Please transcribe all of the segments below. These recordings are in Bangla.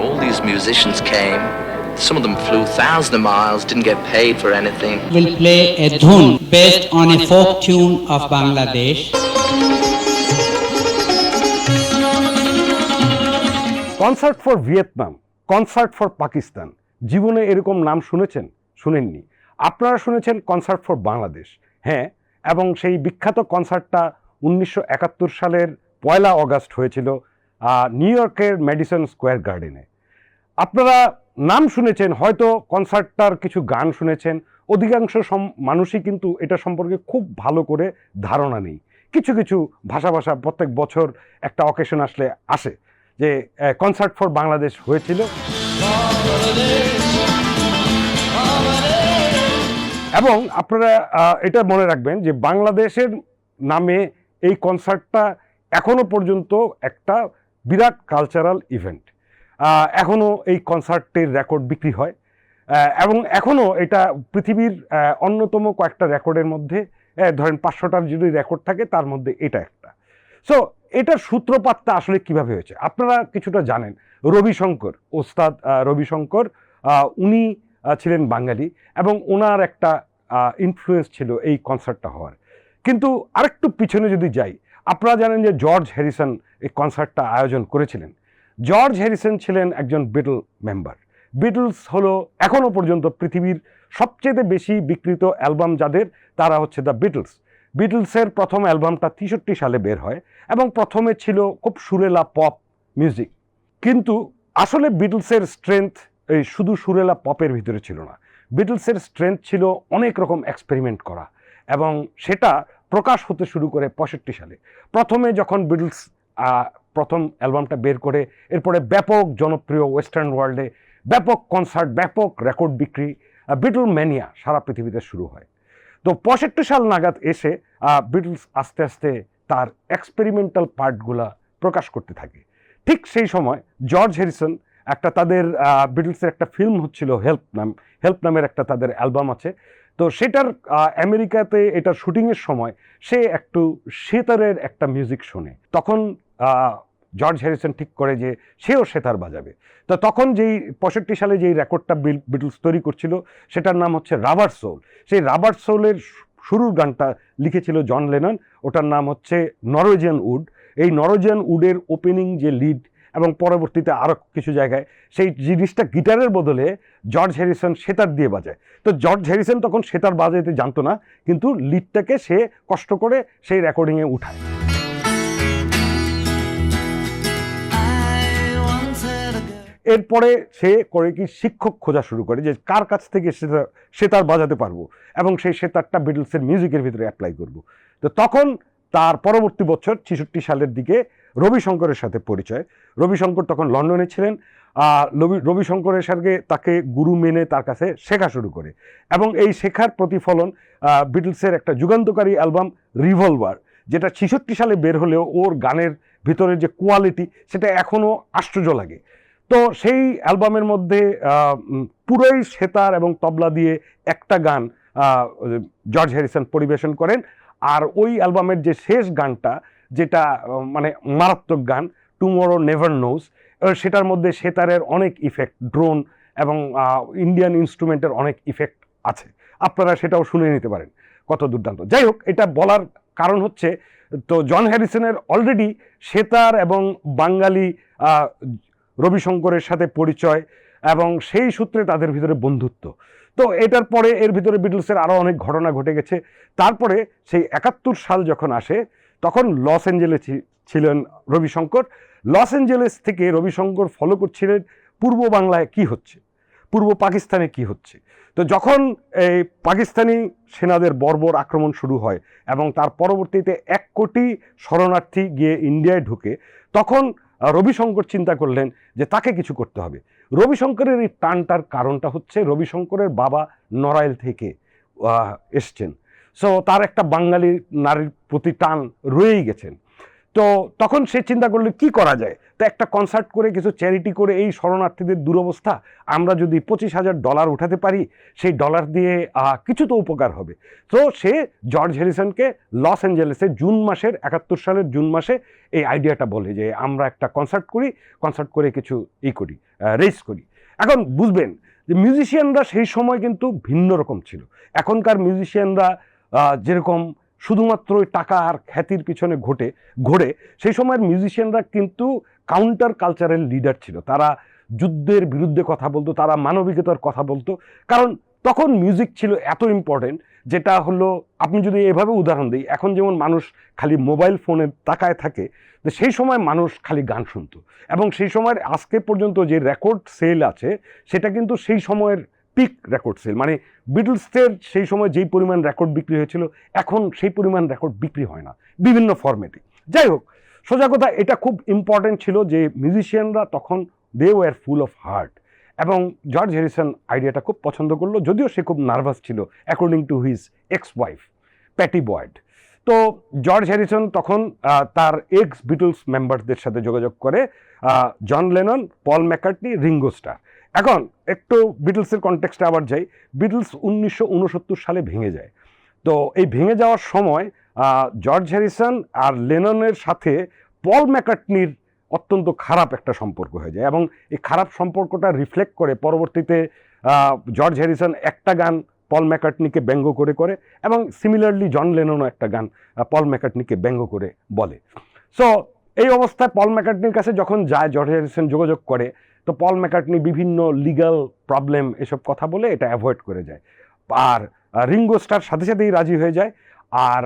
All these musicians came. Some of them flew thousands of miles, didn't get paid for anything. Will play a dhun based on a folk tune of Bangladesh. Concert for Vietnam, concert for Pakistan, জীবনে এরকম নাম শুনেছেন? শুনেননি। আপনারা শুনেছেন কনসার্ট ফর বাংলাদেশ, হ্যাঁ। এবং সেই বিখ্যাত কনসার্টটা 1971 সালের 1 অগাস্ট হয়েছিল নিউ ইয়র্কের ম্যাডিসন স্কোয়ার গার্ডেনে। আপনারা নাম শুনেছেন, হয়তো কনসার্টটার কিছু গান শুনেছেন। অধিকাংশ মানুষই কিন্তু এটা সম্পর্কে খুব ভালো করে ধারণা নেই। কিছু কিছু ভাষা প্রত্যেক বছর একটা অকেশন আসে যে কনসার্ট ফর বাংলাদেশ হয়েছিল। এবং আপনারা এটা মনে রাখবেন যে বাংলাদেশের নামে এই কনসার্টটা এখনো পর্যন্ত একটা বিরাট কালচারাল ইভেন্ট। এখনও এই কনসার্টের রেকর্ড বিক্রি হয় এবং এখনও এটা পৃথিবীর অন্যতম কয়েকটা রেকর্ডের মধ্যে, ধরেন 500টার যদি রেকর্ড থাকে তার মধ্যে এটা একটা। সো এটার সূত্রপাতটা আসলে কিভাবে হয়েছে আপনারা কিছুটা জানেন। রবিশঙ্কর, ওস্তাদ রবিশঙ্কর, উনি ছিলেন বাঙালি এবং ওনার একটা ইনফ্লুয়েন্স ছিল এই কনসার্টটা হওয়ার। কিন্তু আরেকটু পিছনে যদি যাই, আপনারা জানেন যে জর্জ হ্যারিসন এই কনসার্টটা আয়োজন করেছিলেন। জর্জ হ্যারিসন ছিলেন একজন বিটল মেম্বার। বিটলস হলো এখনও পর্যন্ত পৃথিবীর সবচেয়ে বেশি বিক্রিত অ্যালবাম যাদের, তারা হচ্ছে দ্য বিটলস। বিটলসের প্রথম অ্যালবামটা 63 সালে বের হয় এবং প্রথমে ছিল খুব সুরেলা পপ মিউজিক। কিন্তু আসলে বিটলসের স্ট্রেংথ এই শুধু সুরেলা পপের ভিতরে ছিল না। বিটলসের স্ট্রেংথ ছিল অনেক রকম এক্সপেরিমেন্ট করা এবং সেটা প্রকাশ হতে শুরু করে 65 সালে। প্রথমে যখন বিটলস প্রথম অ্যালবামটা বের করে, এরপরে ব্যাপক জনপ্রিয় ওয়েস্টার্ন ওয়ার্ল্ডে, ব্যাপক কনসার্ট, ব্যাপক রেকর্ড বিক্রি, বিটল ম্যানিয়া সারা পৃথিবীতে শুরু হয়। তো 65 সাল নাগাদ এসে বিটলস আস্তে আস্তে তার এক্সপেরিমেন্টাল পার্টগুলা প্রকাশ করতে থাকে। ঠিক সেই সময় জর্জ হ্যারিসন একটা তাদের বিটলসের একটা ফিল্ম হচ্ছিল হেল্প নামের একটা তাদের অ্যালবাম আছে। তো সেটার আমেরিকাতে এটার শুটিংয়ের সময় সে একটু সেতারের একটা মিউজিক শোনে। তখন জর্জ হ্যারিসন ঠিক করে যে সেও সেতার বাজাবে। তো তখন যেই 65 সালে যেই রেকর্ডটা বিটলস তৈরি করছিল সেটার নাম হচ্ছে রাবার সোল। সেই রাবার সোলের শুরুর গানটা লিখেছিল জন লেনন, ওটার নাম হচ্ছে নরওয়েজিয়ান উড। এই নরওয়েজিয়ান উডের ওপেনিং যে লিড এবং পরবর্তীতে আরও কিছু জায়গায় সেই জিনিসটা গিটারের বদলে জর্জ হ্যারিসন সেতার দিয়ে বাজায়। তো জর্জ হ্যারিসন তখন সেতার বাজাইতে জানতো না, কিন্তু লিডটাকে সে কষ্ট করে সেই রেকর্ডিংয়ে উঠায়। এরপরে সে করে কি শিক্ষক খোঁজা শুরু করে যে কার কাছ থেকে সেতার বাজাতে পারবো এবং সেই সেতারটা বিটলসের মিউজিকের ভিতরে অ্যাপ্লাই করব। তো তখন তার পরবর্তী বছর 66 সালের দিকে রবিশঙ্করের সাথে পরিচয়। রবিশঙ্কর তখন লন্ডনে ছিলেন। রবিশঙ্করের সঙ্গে তাকে গুরু মেনে তার কাছে শেখা শুরু করে এবং এই শেখার প্রতিফলন বিটলসের একটা যুগান্তকারী অ্যালবাম রিভলভার, যেটা 66 সালে বের হলেও ওর গানের ভিতরের যে কোয়ালিটি সেটা এখনও আশ্চর্য লাগে। তো সেই অ্যালবামের মধ্যে পুরোই সেতার এবং তবলা দিয়ে একটা গান জর্জ হ্যারিসন পরিবেশন করেন। আর ওই অ্যালবামের যে শেষ গানটা, যেটা মানে মারাত্মক গান, টুমরো নেভার নোজ, সেটার মধ্যে সেতারের অনেক ইফেক্ট, ড্রোন এবং ইন্ডিয়ান ইনস্ট্রুমেন্টের অনেক ইফেক্ট আছে। আপনারা সেটাও শুনে নিতে পারেন, কত দুর্দান্ত। যাই হোক, এটা বলার কারণ হচ্ছে, তো জন হ্যারিসনের অলরেডি সেতার এবং বাঙালি রবিশঙ্করের সাথে পরিচয় এবং সেই সূত্রে তাদের ভিতরে বন্ধুত্ব। তো এটার পরে এর ভিতরে বিটলসের আরও অনেক ঘটনা ঘটে গেছে। তারপরে সেই 71 সাল যখন আসে, তখন লস অ্যাঞ্জেলেসে ছিলেন রবিশঙ্কর। লস অ্যাঞ্জেলেস থেকে রবিশঙ্কর ফলো করছিলেন পূর্ব বাংলায় কি হচ্ছে, পূর্ব পাকিস্তানে কি হচ্ছে। তো যখন এই পাকিস্তানি সেনাদের বর্বর আক্রমণ শুরু হয় এবং তার পরবর্তীতে 1 কোটি শরণার্থী গিয়ে ইন্ডিয়ায় ঢুকে, তখন রবিশঙ্কর চিন্তা করলেন যে তাকে কিছু করতে হবে। রবিশঙ্করের এই টানটার কারণটা হচ্ছে রবিশঙ্করের বাবা নড়াইল থেকে এসছেন। সো তার একটা বাঙালি নারীর প্রতি টান রয়েই গেছেন। তো তখন সে চিন্তা করলে কি করা যায়। তো একটা কনসার্ট করে, কিছু চ্যারিটি করে এই শরণার্থীদের দুরবস্থা আমরা যদি $25,000 উঠাতে পারি, সেই ডলার দিয়ে কিছু তো উপকার হবে। তো সে জর্জ হ্যারিসনকে লস অ্যাঞ্জেলেসে 71 সালের জুন মাসে এই আইডিয়াটা বলে যে আমরা একটা কনসার্ট করি, কনসার্ট করে কিছু করি, রেস করি। এখন বুঝবেন যে মিউজিশিয়ানরা সেই সময় কিন্তু ভিন্ন রকম ছিল। এখনকার মিউজিশিয়ানরা যেরকম শুধুমাত্র ওই টাকা আর খ্যাতির পিছনে ঘোরে, সেই সময়ের মিউজিশিয়ানরা কিন্তু কাউন্টার কালচারাল লিডার ছিল। তারা যুদ্ধের বিরুদ্ধে কথা বলতো, তারা মানবিকতার কথা বলতো, কারণ তখন মিউজিক ছিল এত ইম্পর্টেন্ট, যেটা হলো আপনি যদি এভাবে উদাহরণ দিই, এখন যেমন মানুষ খালি মোবাইল ফোনে তাকায় থাকে, তো সেই সময় মানুষ খালি গান শুনতো। এবং সেই সময়ের আজকে পর্যন্ত যে রেকর্ড সেল আছে সেটা কিন্তু সেই সময়ের পিক রেকর্ড সেল, মানে বিটলসের সেই সময় যেই পরিমাণ রেকর্ড বিক্রি হয়েছিল এখন সেই পরিমাণ রেকর্ড বিক্রি হয় না বিভিন্ন ফরম্যাটে। যাই হোক, সোজা কথা এটা খুব ইম্পর্টেন্ট ছিল যে মিউজিশিয়ানরা তখন they were full of heart. এবং জর্জ হ্যারিসন আইডিয়াটা খুব পছন্দ করলো, যদিও সে খুব নার্ভাস ছিল according to his ex wife Pattie Boyd. তো জর্জ হ্যারিসন তখন তার এক্স বিটলস মেম্বারদের সাথে যোগাযোগ করে, John Lennon, Paul McCartney, Ringo Starr. এখন একটু বিটলসের কনটেক্সটে আবার যাই। বিটলস 1969 সালে ভেঙে যায়। তো এই ভেঙে যাওয়ার সময় জর্জ হ্যারিসন আর লেননের সাথে পল ম্যাকার্টনির অত্যন্ত খারাপ একটা সম্পর্ক হয়ে যায়, এবং এই খারাপ সম্পর্কটা রিফ্লেক্ট করে পরবর্তীতে জর্জ হ্যারিসন একটা গান পল ম্যাকার্টনিকে ব্যঙ্গ করে এবং সিমিলারলি জন লেননও একটা গান পল ম্যাকার্টনিকে ব্যঙ্গ করে বলে। সো এই অবস্থায় পল ম্যাকার্টনির কাছে যখন যায় জর্জ হ্যারিসন যোগাযোগ করে, তো পল ম্যাকার্টনি বিভিন্ন লিগ্যাল প্রবলেম এসব কথা বলে এটা অ্যাভয়েড করে যায়। আর রিঙ্গো স্টার সাথে সাথেই রাজি হয়ে যায়। আর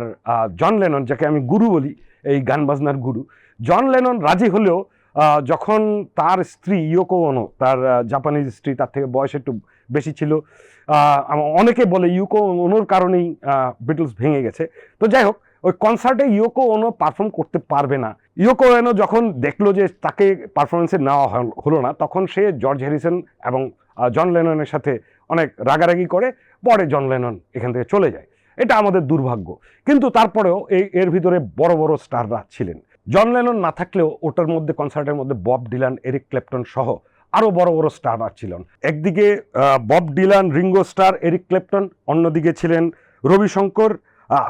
জন লেনন, যাকে আমি গুরু বলি, এই গান বাজনার গুরু, জন লেনন রাজি হলেও যখন তার স্ত্রী ইয়োকো ওনো, তার জাপানিজ স্ত্রী, তার থেকে বয়স একটু বেশি ছিল, অনেকে বলে ইয়োকো ওনোর কারণেই বিটলস ভেঙে গেছে। তো যাই হোক, ওই কনসার্টে ইয়োকো ওনো পারফর্ম করতে পারবে না। ইয়োকো ওনো যখন দেখলো যে তাকে পারফরমেন্সে নেওয়া হলো না, তখন সে জর্জ হ্যারিসন এবং জন লেননের সাথে অনেক রাগারাগি করে, পরে জন লেনন এখান থেকে চলে যায়। এটা আমাদের দুর্ভাগ্য, কিন্তু তারপরেও এর ভিতরে বড় বড় স্টাররা ছিলেন। জন লেনন না থাকলেও ওটার মধ্যে, কনসার্টের মধ্যে বব ডিলান, এরিক ক্লেপটন সহ আরও বড় বড় স্টাররা ছিলেন। একদিকে Bob Dylan, Ringo Starr, Eric Clapton, অন্যদিকে ছিলেন রবিশঙ্কর,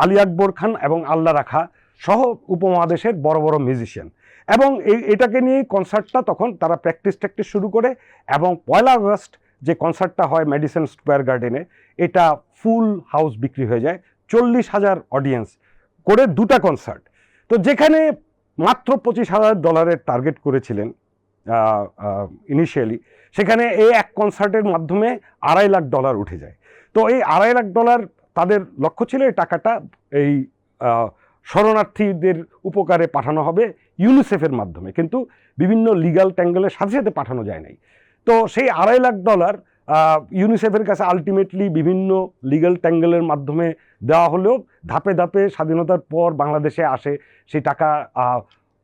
আলী আকবর খান এবং আল্লাহ রাখা সহ উপমহাদেশের বড় বড় মিউজিশিয়ান। এবং এটাকে নিয়েই কনসার্টটা তখন তারা প্র্যাকটিস শুরু করে, এবং 1 আগস্ট যে কনসার্টটা হয় ম্যাডিসন স্কোয়ার গার্ডেনে, এটা ফুল হাউস বিক্রি হয়ে যায়, 40,000 অডিয়েন্স করে দুটা কনসার্ট। তো যেখানে মাত্র $25,000 টার্গেট করেছিলেন ইনিশিয়ালি, সেখানে এই এক কনসার্টের মাধ্যমে $2.5 লাখ উঠে যায়। তো এই $2.5 লাখ তাদের লক্ষ্য ছিল এই টাকাটা এই শরণার্থীদের উপকারে পাঠানো হবে ইউনিসেফের মাধ্যমে, কিন্তু বিভিন্ন লিগ্যাল ট্যাঙ্গেলের সাথে সাথে পাঠানো যায় নাই। তো সেই $2.5 লাখ ইউনিসেফের কাছে আলটিমেটলি বিভিন্ন লিগ্যাল ট্যাঙ্গেলের মাধ্যমে দেওয়া হলেও ধাপে ধাপে স্বাধীনতার পর বাংলাদেশে আসে সেই টাকা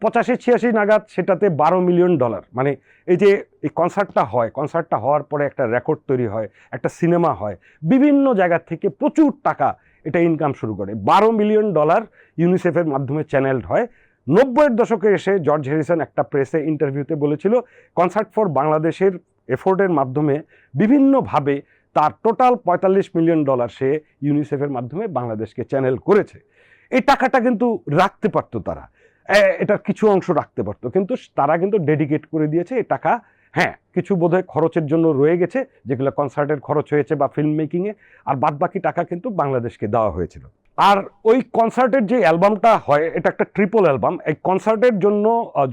85-86 নাগাদ সেটাতে $12 মিলিয়ন। মানে এই যে এই কনসার্টটা হয়, কনসার্টটা হওয়ার পরে একটা রেকর্ড তৈরি হয়, একটা সিনেমা হয়, বিভিন্ন জায়গা থেকে প্রচুর টাকা এটা ইনকাম শুরু করে। $12 মিলিয়ন ইউনিসেফের মাধ্যমে চ্যানেলড হয়। 90-এর দশকে এসে জর্জ হ্যারিসন একটা প্রেসে ইন্টারভিউতে বলেছিল, কনসার্ট ফর বাংলাদেশের এফোর্টের মাধ্যমে বিভিন্নভাবে তার টোটাল $45 মিলিয়ন সে ইউনিসেফের মাধ্যমে বাংলাদেশকে চ্যানেল করেছে। এই টাকাটা কিন্তু রাখতে পারতো তারা, এটার কিছু অংশ রাখতে পারতো, কিন্তু তারা কিন্তু ডেডিকেট করে দিয়েছে এই টাকা। হ্যাঁ, কিছু বোধহয় খরচের জন্য রয়ে গেছে, যেগুলো কনসার্টের খরচ হয়েছে বা ফিল্ম মেকিংয়ে, আর বাদবাকি টাকা কিন্তু বাংলাদেশকে দেওয়া হয়েছিল। আর ওই কনসার্টের যে অ্যালবামটা হয়, এটা একটা ট্রিপল অ্যালবাম। এই কনসার্টের জন্য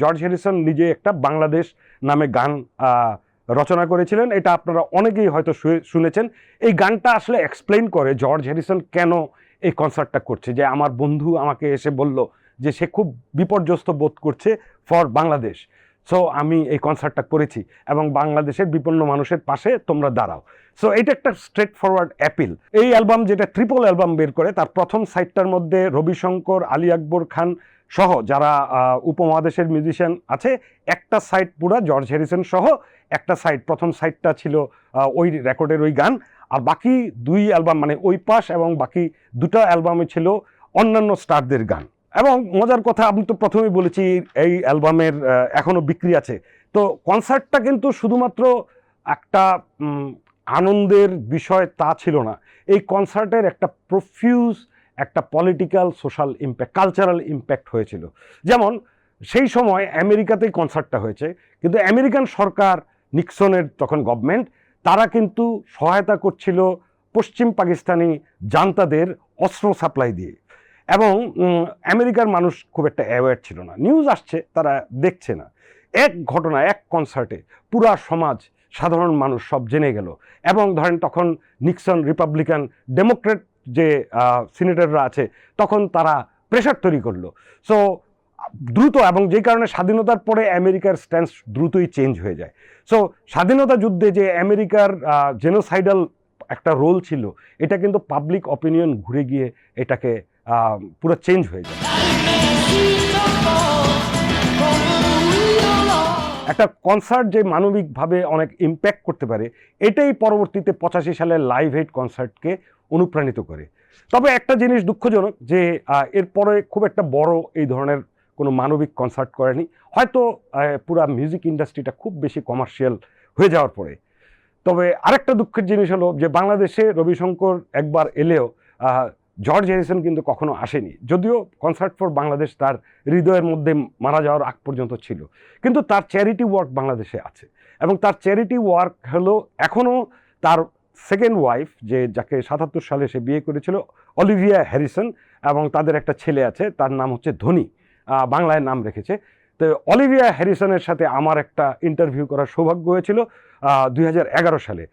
জর্জ হ্যারিসন নিজে একটা বাংলাদেশ নামে গান রচনা করেছিলেন। এটা আপনারা অনেকেই হয়তো শুনেছেন। এই গানটা আসলে এক্সপ্লেইন করে জর্জ হ্যারিসন কেন এই কনসার্টটা করছে, যে আমার বন্ধু আমাকে এসে বলল যে সে খুব বিপর্যস্ত বোধ করছে ফর বাংলাদেশ, সো আমি এই কনসার্টটা করেছি এবং বাংলাদেশের বিপন্ন মানুষের পাশে তোমরা দাঁড়াও। সো এটা একটা স্ট্রেট ফরওয়ার্ড অ্যাপিল। এই অ্যালবাম, যেটা ট্রিপল অ্যালবাম বের করে, তার প্রথম সাইডটার মধ্যে রবিশঙ্কর, আলী আকবর খান সহ যারা উপমহাদেশের মিউজিশিয়ান আছে, একটা সাইড পুরা জর্জ হ্যারিসন সহ, একটা সাইড, প্রথম সাইডটা ছিল ওই রেকর্ডের ওই গান, আর বাকি দুই অ্যালবাম মানে ওই পাশ এবং বাকি দুটো অ্যালবামে ছিল অন্যান্য স্টারদের গান। এবং মজার কথা, আমি তো প্রথমেই বলেছি এই অ্যালবামের এখনও বিক্রি আছে। তো কনসার্টটা কিন্তু শুধুমাত্র একটা আনন্দের বিষয় তা ছিল না, এই কনসার্টের একটা প্রফিউজ একটা political, social impact, cultural impact হয়েছিল। যেমন সেই সময় আমেরিকাতেই কনসার্টটা হয়েছে, কিন্তু আমেরিকান সরকার, নিক্সনের তখন গভর্নমেন্ট, তারা কিন্তু সহায়তা করছিল পশ্চিম পাকিস্তানি জান্তাদের অস্ত্র সাপ্লাই দিয়ে। এবং আমেরিকার মানুষ খুব একটা অ্যাওয়্যার ছিল না, নিউজ আসছে তারা দেখছে না। এক ঘটনা, এক কনসার্টে পুরা সমাজ, সাধারণ মানুষ সব জেনে গেল। এবং ধরেন তখন নিক্সন, রিপাবলিকান, ডেমোক্রেট যে সিনেটররা আছে, তখন তারা প্রেশার তৈরি করলো। সো দ্রুত, এবং যেই কারণে স্বাধীনতার পরে আমেরিকার স্ট্যান্স দ্রুতই চেঞ্জ হয়ে যায়। সো স্বাধীনতা যুদ্ধে যে আমেরিকার জেনোসাইডাল একটা রোল ছিল, এটা কিন্তু পাবলিক অপিনিয়ন ঘুরে গিয়ে এটাকে পুরো চেঞ্জ হয়ে যায়। একটা কনসার্ট যে মানবিকভাবে অনেক ইম্প্যাক্ট করতে পারে, এটাই পরবর্তীতে 85 সালের লাইভ এইড কনসার্টকে অনুপ্রাণিত করে। তবে একটা জিনিস দুঃখজনক যে এরপরে খুব একটা বড় এই ধরনের কোনো মানবিক কনসার্ট করেনি, হয়তো পুরা মিউজিক ইন্ডাস্ট্রিটা খুব বেশি কমার্শিয়াল হয়ে যাওয়ার পরে। তবে আরেকটা দুঃখের জিনিস হলো যে বাংলাদেশে রবিশঙ্কর একবার এলেও জর্জ হ্যারিসন কিন্তু কখনো আসেনি, যদিও কনসার্ট ফর বাংলাদেশ তার হৃদয়ের মধ্যে মারা যাওয়ার আগ পর্যন্ত ছিল। কিন্তু তার চ্যারিটি ওয়ার্ক বাংলাদেশে আছে, এবং তার চ্যারিটি ওয়ার্ক হলো এখনও তার সেকেন্ড ওয়াইফ, যে যাকে 77 সালে সে বিয়ে করেছিল, অলিভিয়া হ্যারিসন, এবং তাদের একটা ছেলে আছে, তার নাম হচ্ছে ধনী, বাংলায় নাম রেখেছে। তো অলিভিয়া হ্যারিসনের সাথে আমার একটা ইন্টারভিউ করার সৌভাগ্য হয়েছিল 2011 সালে।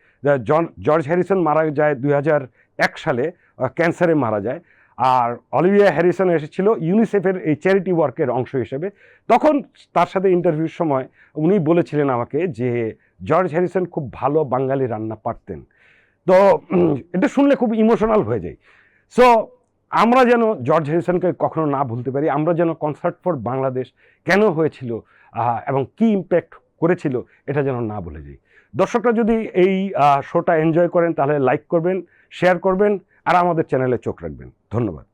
জর্জ হ্যারিসন মারা যায় 2001 সালে, ক্যান্সারে মারা যায়। আর অলিভিয়া হ্যারিসন এসেছিল ইউনিসেফের এই চ্যারিটি ওয়ার্কের অংশ হিসেবে। তখন তার সাথে ইন্টারভিউর সময় উনি বলেছিলেন আমাকে যে জর্জ হ্যারিসন খুব ভালো বাঙালি রান্না পারতেন। তো এটা শুনলে খুব ইমোশনাল হয়ে যায়। সো আমরা যেন জর্জ হ্যারিসনকে কখনো না ভুলতে পারি, আমরা যেন কনসার্ট ফর বাংলাদেশ কেন হয়েছিল এবং কি ইম্প্যাক্ট করেছিল এটা যেন না ভুলে যাই। দর্শকরা যদি এই শোটা এনজয় করেন তাহলে লাইক করবেন, শেয়ার করবেন, আর আমাদের চ্যানেলে চোখ রাখবেন। ধন্যবাদ।